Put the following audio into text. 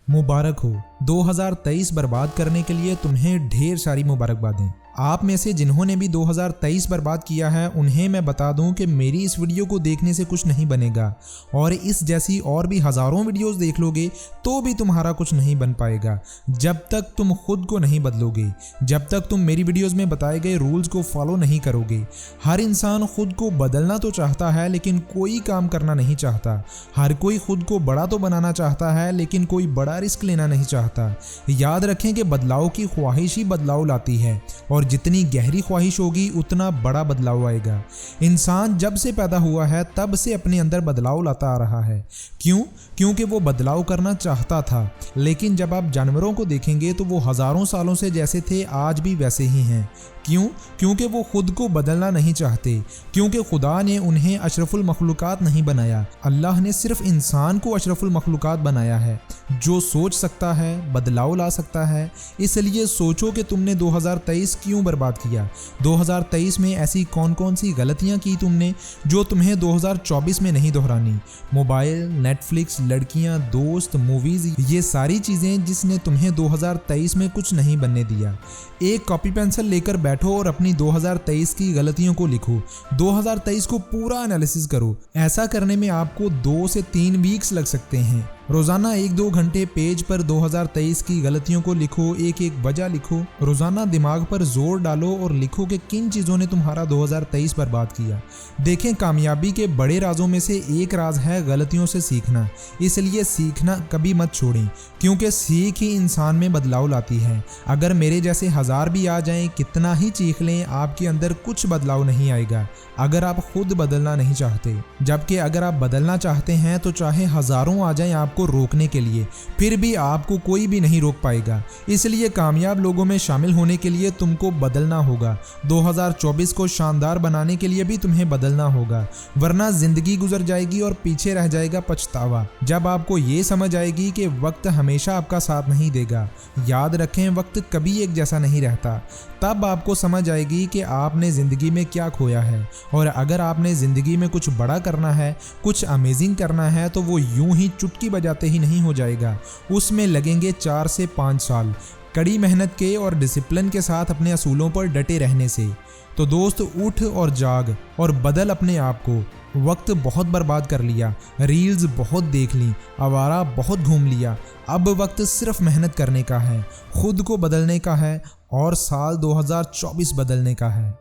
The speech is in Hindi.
मुबारक हो। 2023 बर्बाद करने के लिए तुम्हें ढेर सारी मुबारकबादें। आप में से जिन्होंने भी 2023 बर्बाद किया है उन्हें मैं बता दूं कि मेरी इस वीडियो को देखने से कुछ नहीं बनेगा और इस जैसी और भी हज़ारों वीडियोस देख लोगे तो भी तुम्हारा कुछ नहीं बन पाएगा जब तक तुम खुद को नहीं बदलोगे, जब तक तुम मेरी वीडियोस में बताए गए रूल्स को फॉलो नहीं करोगे। हर इंसान खुद को बदलना तो चाहता है लेकिन कोई काम करना नहीं चाहता। हर कोई खुद को बड़ा तो बनाना चाहता है लेकिन कोई बड़ा रिस्क लेना नहीं चाहता। याद रखें कि बदलाव की ख्वाहिश ही बदलाव लाती है और जितनी गहरी ख्वाहिश होगी उतना बड़ा बदलाव आएगा। इंसान जब से पैदा हुआ है तब से अपने अंदर बदलाव लाता आ रहा है। क्यों? क्योंकि वो बदलाव करना चाहता था। लेकिन जब आप जानवरों को देखेंगे तो वो हज़ारों सालों से जैसे थे आज भी वैसे ही हैं। क्यों? क्योंकि वो खुद को बदलना नहीं चाहते, क्योंकि खुदा ने उन्हें अशरफुल मखलूकात नहीं बनाया। अल्लाह ने सिर्फ इंसान को अशरफुल मखलूकात बनाया है जो सोच सकता है, बदलाव ला सकता है। इसलिए सोचो कि तुमने 2023 क्यों बर्बाद किया। 2023 में ऐसी कौन कौन सी गलतियां की तुमने जो तुम्हें 2024 में नहीं दोहरानी। मोबाइल, नेटफ्लिक्स, लड़कियां, दोस्त, मूवीज़, ये सारी चीज़ें जिसने तुम्हें 2023 में कुछ नहीं बनने दिया। एक कॉपी पेंसिल लेकर बैठो और अपनी 2023 की गलतियों को लिखो। 2023 को पूरा एनालिसिस करो। ऐसा करने में आपको 2 से 3 वीक्स लग सकते हैं। रोज़ाना 1-2 घंटे पेज पर 2023 की गलतियों को लिखो, एक एक वजह लिखो। रोज़ाना दिमाग पर जोर डालो और लिखो कि किन चीज़ों ने तुम्हारा 2023 बर्बाद किया। देखें, कामयाबी के बड़े राजों में से एक राज है गलतियों से सीखना। इसलिए सीखना कभी मत छोड़ें, क्योंकि सीख ही इंसान में बदलाव लाती है। अगर मेरे जैसे 1000 भी आ जाएं, कितना ही चीख लें, आपके अंदर कुछ बदलाव नहीं आएगा अगर आप खुद बदलना नहीं चाहते। जबकि अगर आप बदलना चाहते हैं तो चाहे हज़ारों आ जाएं आपको रोकने के लिए, फिर भी आपको कोई भी नहीं रोक पाएगा। इसलिए कामयाब लोगों में शामिल होने के लिए तुमको बदलना होगा। 2024 को शानदार बनाने के लिए भी तुम्हें बदलना होगा, वरना जिंदगी गुजर जाएगी और पीछे रह जाएगा पछतावा। जब आपको ये समझ आएगी कि वक्त हमेशा आपका साथ नहीं देगा, याद रखें वक्त कभी एक जैसा नहीं रहता, तब आपको समझ आएगी कि आपने ज़िंदगी में क्या खोया है। और अगर आपने ज़िंदगी में कुछ बड़ा करना है, कुछ अमेजिंग करना है, तो वो यूं ही चुटकी बजाते ही नहीं हो जाएगा। उसमें लगेंगे 4 से 5 साल कड़ी मेहनत के और डिसिप्लिन के साथ अपने असूलों पर डटे रहने से। तो दोस्त, उठ और जाग और बदल अपने आप को। वक्त बहुत बर्बाद कर लिया, रील्स बहुत देख ली, आवारा बहुत घूम लिया। अब वक्त सिर्फ मेहनत करने का है, खुद को बदलने का है और साल 2024 बदलने का है।